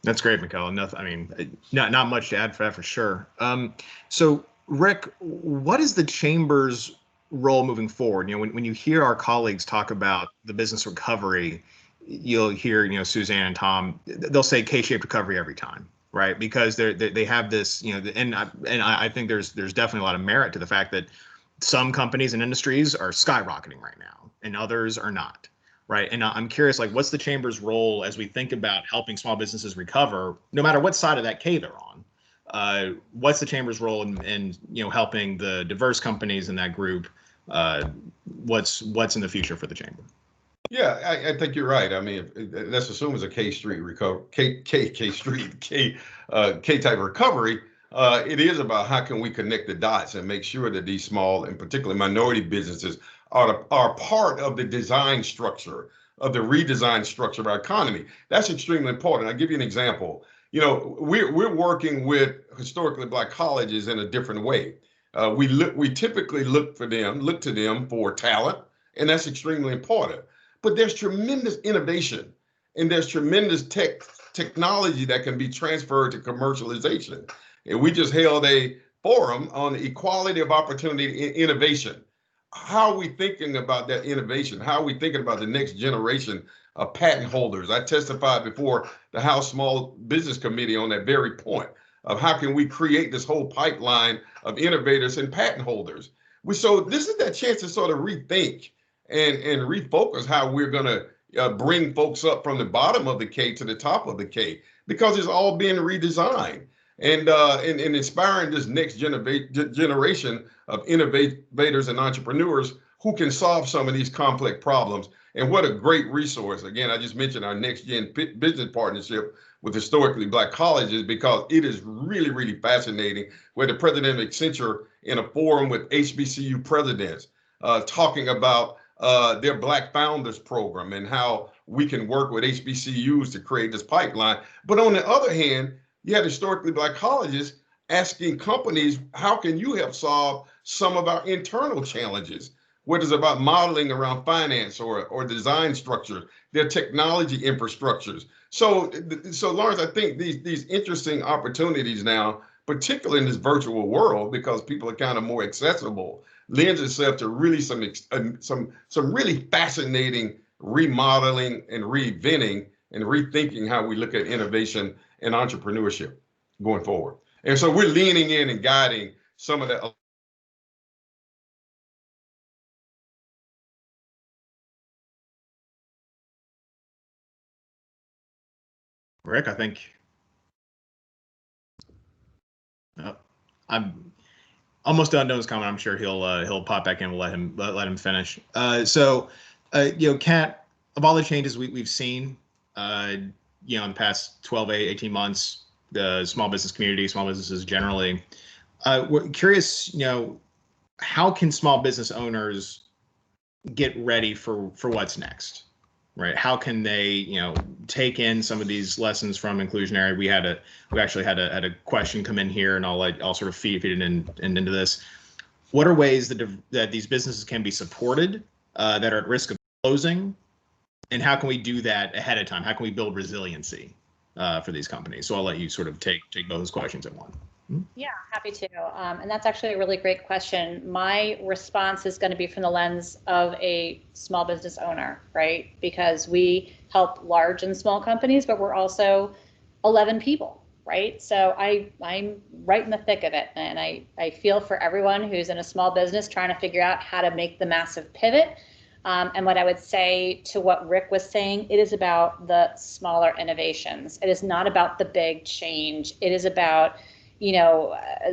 That's great, Mikal. Not much to add for that for sure. So Rick, what is the Chamber's role moving forward? When you hear our colleagues talk about the business recovery, you'll hear, Suzanne and Tom, they'll say K-shaped recovery every time, right? Because they have this, and I think there's definitely a lot of merit to the fact that some companies and industries are skyrocketing right now and others are not, right? And I'm curious, what's the Chamber's role as we think about helping small businesses recover, no matter what side of that K they're on? What's the Chamber's role in helping the diverse companies in that group? What's in the future for the Chamber? Yeah, I think you're right. Let's assume it's a K type recovery. It is about how can we connect the dots and make sure that these small and particularly minority businesses are part of the design structure, of the redesigned structure of our economy. That's extremely important. I'll give you an example. We're working with historically Black colleges in a different way. We typically look to them for talent, and that's extremely important. But there's tremendous innovation and there's tremendous technology that can be transferred to commercialization. And we just held a forum on equality of opportunity in innovation. How are we thinking about that innovation? How are we thinking about the next generation of patent holders? I testified before the House Small Business Committee on that very point of how can we create this whole pipeline of innovators and patent holders. So this is that chance to sort of rethink and refocus how we're going to bring folks up from the bottom of the K to the top of the K, because it's all being redesigned and inspiring this next generation of innovators and entrepreneurs who can solve some of these complex problems. And what a great resource. Again, I just mentioned our next gen business partnership with historically Black colleges, because it is really, really fascinating, where the president of Accenture in a forum with HBCU presidents talking about their Black Founders Program and how we can work with HBCUs to create this pipeline. But on the other hand, you have historically Black colleges asking companies, how can you help solve some of our internal challenges, whether it's about modeling around finance or design structure, their technology infrastructures. So Lawrence, I think these interesting opportunities now, particularly in this virtual world, because people are kind of more accessible, lends itself to really some really fascinating remodeling and reinventing and rethinking how we look at innovation and entrepreneurship going forward. And so we're leaning in and guiding some of that. Rick, I think I'm almost done doing his comment. I'm sure he'll pop back in. We'll let him finish. Kat, of all the changes we've seen, in the past 12, 18 months, the small business community, small businesses generally, we're curious, how can small business owners get ready for what's next, right? How can they, take in some of these lessons from inclusionary? We actually had a question come in here, and I'll sort of feed it into this. What are ways that these businesses can be supported that are at risk of closing, and how can we do that ahead of time? How can we build resiliency for these companies? So I'll let you sort of take both those questions at once. Yeah, happy to. And that's actually a really great question. My response is going to be from the lens of a small business owner, right? Because we help large and small companies, but we're also 11 people, right? So I'm right in the thick of it. And I feel for everyone who's in a small business trying to figure out how to make the massive pivot. And what I would say to what Rick was saying, it is about the smaller innovations. It is not about the big change. It is about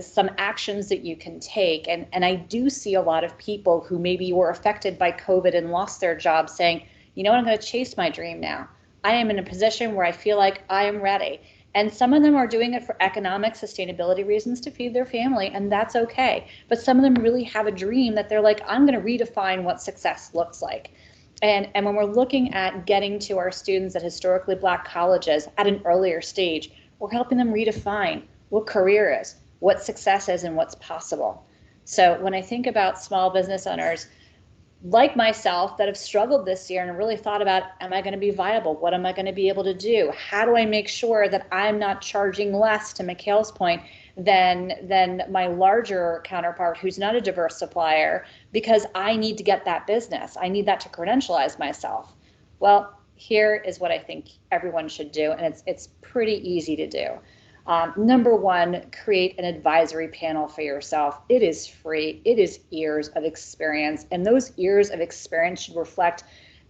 some actions that you can take. And I do see a lot of people who maybe were affected by COVID and lost their jobs saying, I'm going to chase my dream now. I am in a position where I feel like I am ready. And some of them are doing it for economic sustainability reasons to feed their family, and that's okay. But some of them really have a dream that they're like, I'm going to redefine what success looks like. And when we're looking at getting to our students at historically Black colleges at an earlier stage, we're helping them redefine what career is, what success is, and what's possible. So when I think about small business owners like myself that have struggled this year and really thought about, am I going to be viable? What am I going to be able to do? How do I make sure that I'm not charging less, to Mikal's point, than my larger counterpart who's not a diverse supplier, because I need to get that business. I need that to credentialize myself. Well, here is what I think everyone should do, and it's pretty easy to do. Number one, create an advisory panel for yourself. It is free. It is years of experience, and those years of experience should reflect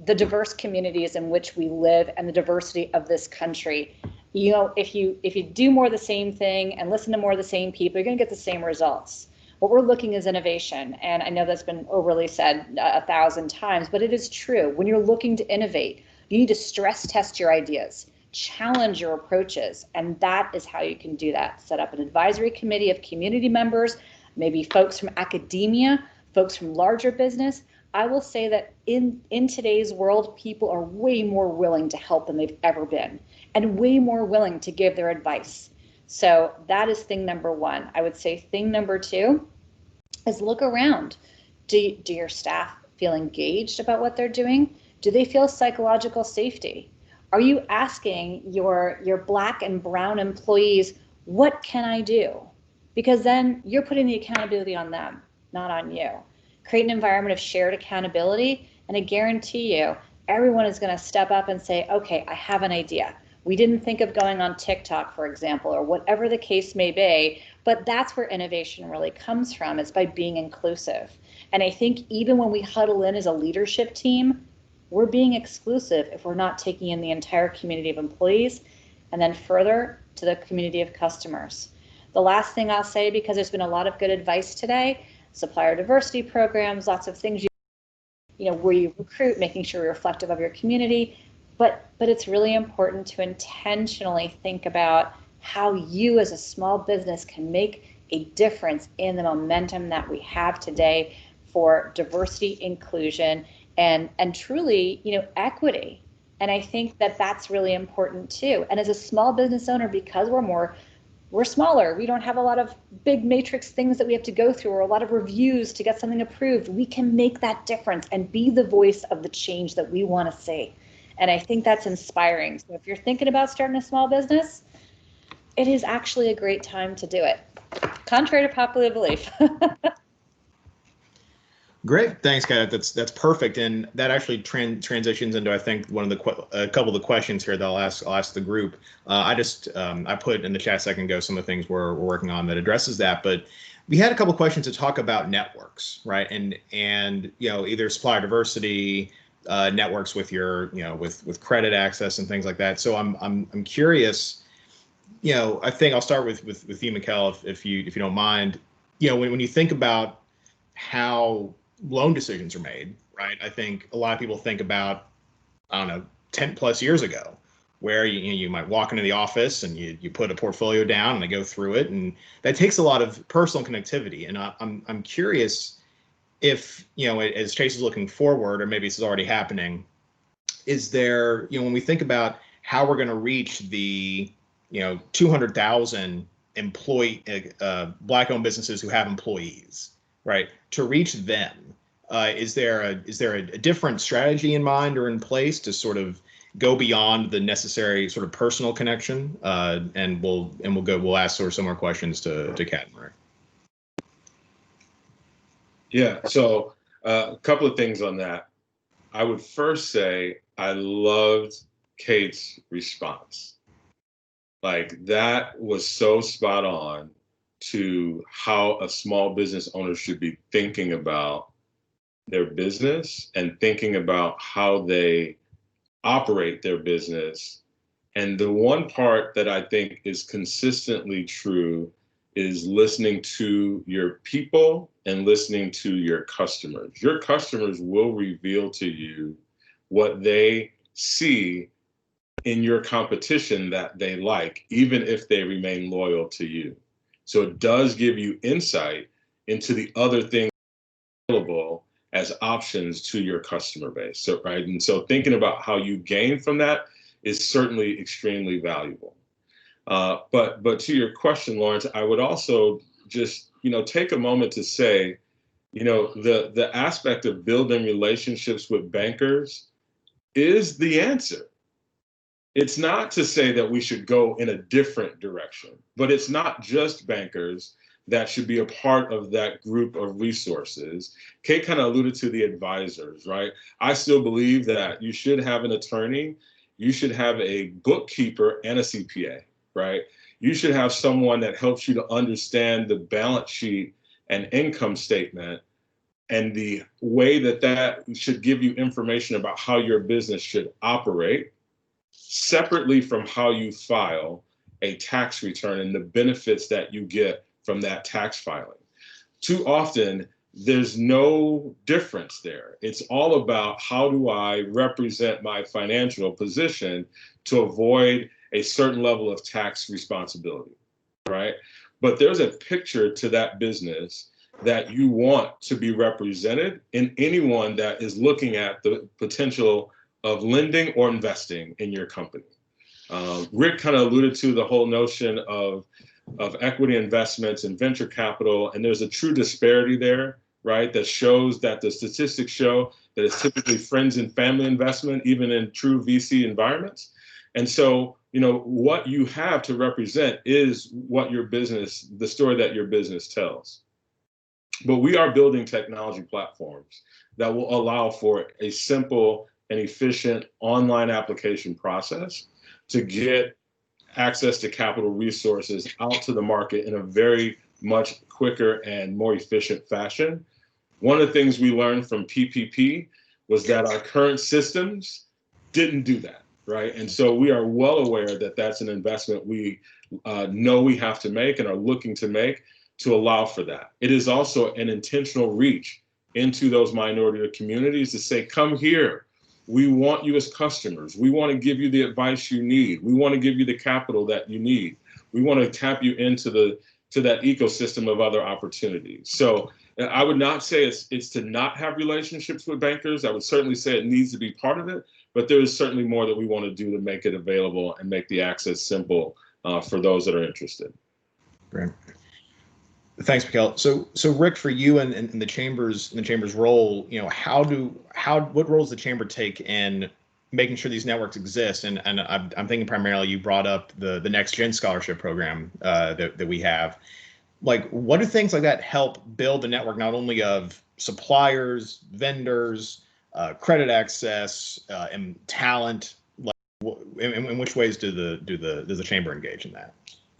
the diverse communities in which we live and the diversity of this country. You know, if you do more of the same thing and listen to more of the same people, you're going to get the same results. What we're looking is innovation, and I know that's been overly said 1,000 times, but it is true. When you're looking to innovate, you need to stress test your ideas, challenge your approaches, and that is how you can do that. Set up an advisory committee of community members, maybe folks from academia, folks from larger business. I will say that in today's world, people are way more willing to help than they've ever been, and way more willing to give their advice. So that is thing number one. I would say thing number two is look around. Do your staff feel engaged about what they're doing? Do they feel psychological safety? Are you asking your Black and brown employees, what can I do? Because then you're putting the accountability on them, not on you. Create an environment of shared accountability, and I guarantee you, everyone is going to step up and say, okay, I have an idea. We didn't think of going on TikTok, for example, or whatever the case may be, but that's where innovation really comes from. It's by being inclusive. And I think even when we huddle in as a leadership team, we're being exclusive if we're not taking in the entire community of employees, and then further to the community of customers. The last thing I'll say, because there's been a lot of good advice today, supplier diversity programs, lots of things, where you recruit, making sure you're reflective of your community, but it's really important to intentionally think about how you as a small business can make a difference in the momentum that we have today for diversity, inclusion, and truly, equity. And I think that that's really important too. And as a small business owner, because we're smaller, we don't have a lot of big matrix things that we have to go through or a lot of reviews to get something approved, we can make that difference and be the voice of the change that we want to see. And I think that's inspiring. So if you're thinking about starting a small business, it is actually a great time to do it, contrary to popular belief. Great, thanks, Kat. That's perfect, and that actually transitions into, I think, one of a couple of the questions here that I'll ask the group. I put in the chat a second ago some of the things we're working on that addresses that, but we had a couple of questions to talk about networks, right? And either supplier diversity, networks with your with credit access and things like that. So I'm curious. I think I'll start with you, Mikal, if you don't mind. When you think about how loan decisions are made, right? I think a lot of people think about, 10 plus years ago, where you might walk into the office and you put a portfolio down and they go through it, and that takes a lot of personal connectivity. And I'm curious if, as Chase is looking forward, or maybe this is already happening, is there, when we think about how we're going to reach the 200,000 Black-owned businesses who have employees, right? To reach them, is there a different strategy in mind or in place to sort of go beyond the necessary sort of personal connection? And we'll ask sort of some more questions to Kat and Marie. Yeah. So a couple of things on that. I would first say I loved Kate's response. Like, that was so spot on to how a small business owner should be thinking about their business and thinking about how they operate their business. And the one part that I think is consistently true is listening to your people and listening to your customers. Your customers will reveal to you what they see in your competition that they like, even if they remain loyal to you. So it does give you insight into the other things available as options to your customer base. So, right. And so thinking about how you gain from that is certainly extremely valuable. But to your question, Lawrence, I would also just, take a moment to say, the aspect of building relationships with bankers is the answer. It's not to say that we should go in a different direction, but it's not just bankers that should be a part of that group of resources. Kate kind of alluded to the advisors, right? I still believe that you should have an attorney, you should have a bookkeeper and a CPA, right? You should have someone that helps you to understand the balance sheet and income statement and the way that should give you information about how your business should operate, separately from how you file a tax return and the benefits that you get from that tax filing. Too often, there's no difference there. It's all about how do I represent my financial position to avoid a certain level of tax responsibility, right? But there's a picture to that business that you want to be represented in anyone that is looking at the potential of lending or investing in your company. Rick kind of alluded to the whole notion of equity investments and venture capital, and there's a true disparity there, right? That shows that the statistics show that it's typically friends and family investment, even in true VC environments. And so, what you have to represent is what your business, the story that your business tells. But we are building technology platforms that will allow for a simple and efficient online application process to get access to capital resources out to the market in a very much quicker and more efficient fashion. One of the things we learned from PPP was that our current systems didn't do that, right? And so we are well aware that that's an investment we know we have to make and are looking to make to allow for that. It is also an intentional reach into those minority communities to say, come here. We want you as customers. We want to give you the advice you need. We want to give you the capital that you need. We want to tap you into that ecosystem of other opportunities. So I would not say it's to not have relationships with bankers. I would certainly say it needs to be part of it, but there is certainly more that we want to do to make it available and make the access simple for those that are interested. Great. Thanks, Mikal. So Rick, for you and the chamber's role, what roles the chamber take in making sure these networks exist? And I'm thinking primarily you brought up the Next Gen Scholarship Program that we have. Like, what do things like that help build the network, not only of suppliers, vendors, credit access, and talent? Like, in which ways does the chamber engage in that?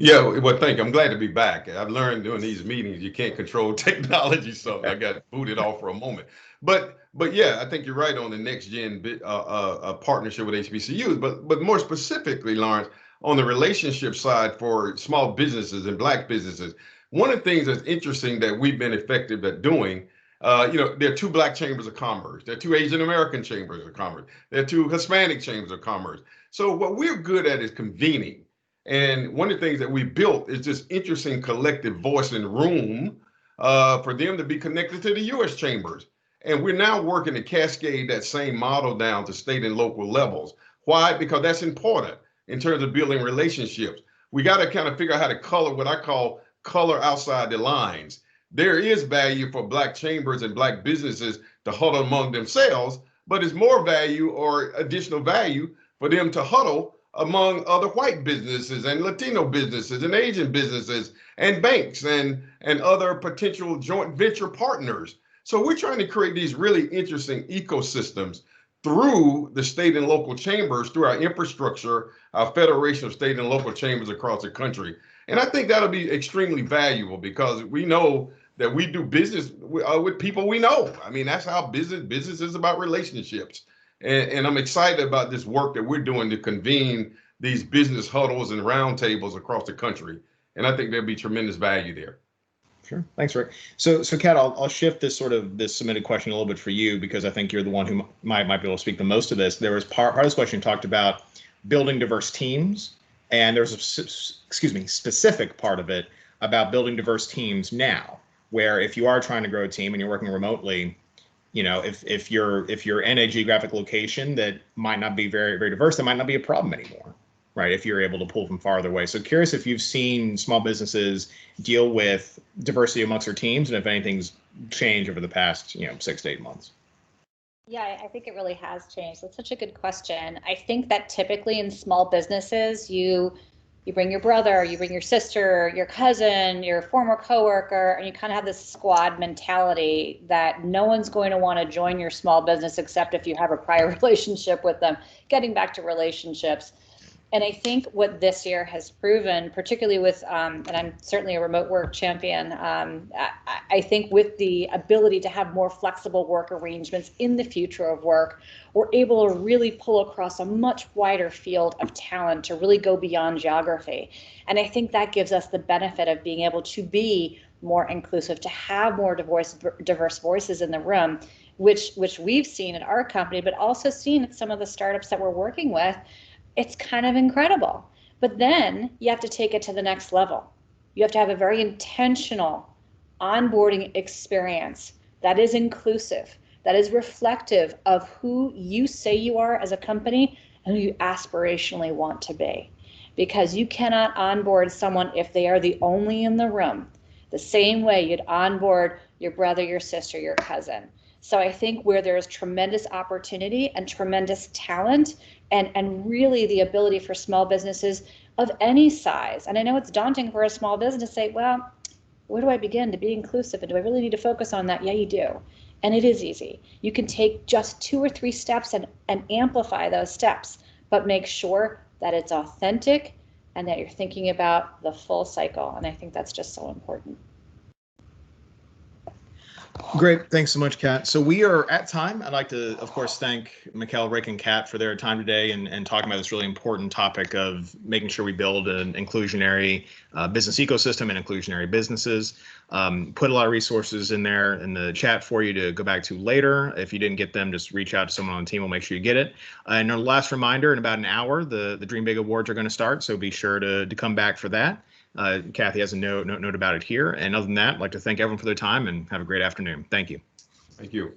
Yeah, well, thank you. I'm glad to be back. I've learned during these meetings you can't control technology, so I got booted off for a moment. But yeah, I think you're right on the Next Gen partnership with HBCUs. But more specifically, Lawrence, on the relationship side for small businesses and Black businesses, one of the things that's interesting that we've been effective at doing, there are 2 Black chambers of commerce, there are 2 Asian American chambers of commerce, there are 2 Hispanic chambers of commerce. So what we're good at is convening. And one of the things that we built is this interesting collective voice and room for them to be connected to the U.S. chambers. And we're now working to cascade that same model down to state and local levels. Why? Because that's important in terms of building relationships. We got to kind of figure out how to color what I call color outside the lines. There is value for Black chambers and Black businesses to huddle among themselves, but it's more value or additional value for them to huddle among other white businesses and Latino businesses and Asian businesses and banks and other potential joint venture partners. So we're trying to create these really interesting ecosystems through the state and local chambers, through our infrastructure, our Federation of State and Local Chambers across the country. And I think that'll be extremely valuable because we know that we do business with people we know. I mean, that's how business is about relationships. And I'm excited about this work that we're doing to convene these business huddles and roundtables across the country. And I think there'll be tremendous value there. Sure. Thanks, Rick. So Kat, I'll shift this submitted question a little bit for you because I think you're the one who might be able to speak the most to this. There was part of this question talked about building diverse teams, and there's a specific part of it about building diverse teams now, where if you are trying to grow a team and you're working remotely, if you're in a geographic location that might not be very, very diverse, that might not be a problem anymore, right? If you're able to pull from farther away. So curious if you've seen small businesses deal with diversity amongst their teams, and if anything's changed over the past 6 to 8 months. Yeah, I think it really has changed. That's such a good question. I think that typically in small businesses, you bring your brother, you bring your sister, your cousin, your former coworker, and you kind of have this squad mentality that no one's going to want to join your small business except if you have a prior relationship with them. Getting back to relationships. And I think what this year has proven, particularly with, and I'm certainly a remote work champion, I think with the ability to have more flexible work arrangements in the future of work, we're able to really pull across a much wider field of talent to really go beyond geography. And I think that gives us the benefit of being able to be more inclusive, to have more diverse voices in the room, which we've seen at our company, but also seen at some of the startups that we're working with. It's kind of incredible. But then you have to take it to the next level. You have to have a very intentional onboarding experience that is inclusive, that is reflective of who you say you are as a company and who you aspirationally want to be. Because you cannot onboard someone if they are the only in the room, the same way you'd onboard your brother, your sister, your cousin. So I think where there's tremendous opportunity and tremendous talent and really the ability for small businesses of any size. And I know it's daunting for a small business to say, well, where do I begin to be inclusive? And do I really need to focus on that? Yeah, you do. And it is easy. You can take just 2 or 3 steps and amplify those steps, but make sure that it's authentic and that you're thinking about the full cycle. And I think that's just so important. Great. Thanks so much, Kat. So we are at time. I'd like to, of course, thank Mikal, Rick, and Kat for their time today and talking about this really important topic of making sure we build an inclusionary business ecosystem and inclusionary businesses. Put a lot of resources in there in the chat for you to go back to later. If you didn't get them, just reach out to someone on the team. We'll make sure you get it. And our last reminder, in about an hour, the Dream Big Awards are going to start. So be sure to come back for that. Kathy has a note about it here. And other than that, I'd like to thank everyone for their time and have a great afternoon. Thank you. Thank you.